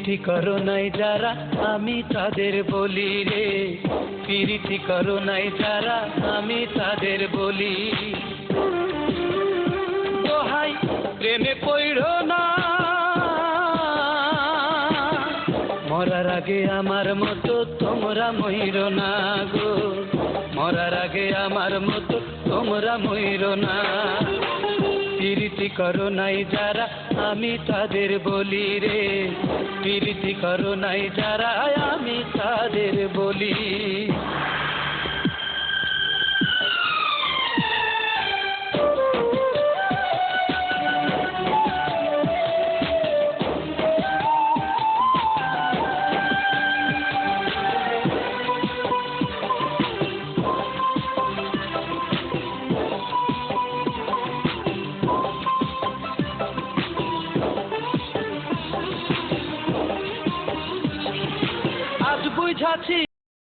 পিরিতি করো নাই যারা আমি তাদের বলি রে, পিরিতি করো নাই যারা আমি তাদের বলি। দোহাই প্রেমে পড়ো না, মরার আগে আমার মতো তোমরা মইরো না গো, মরার আগে আমার মতো তোমরা মইরো না। পিরিতি করো নাই যারা আমি তাদের বলি রে, পিরিতি করো নাই যারা আমি তাদের বলি। আজ বুঝাছি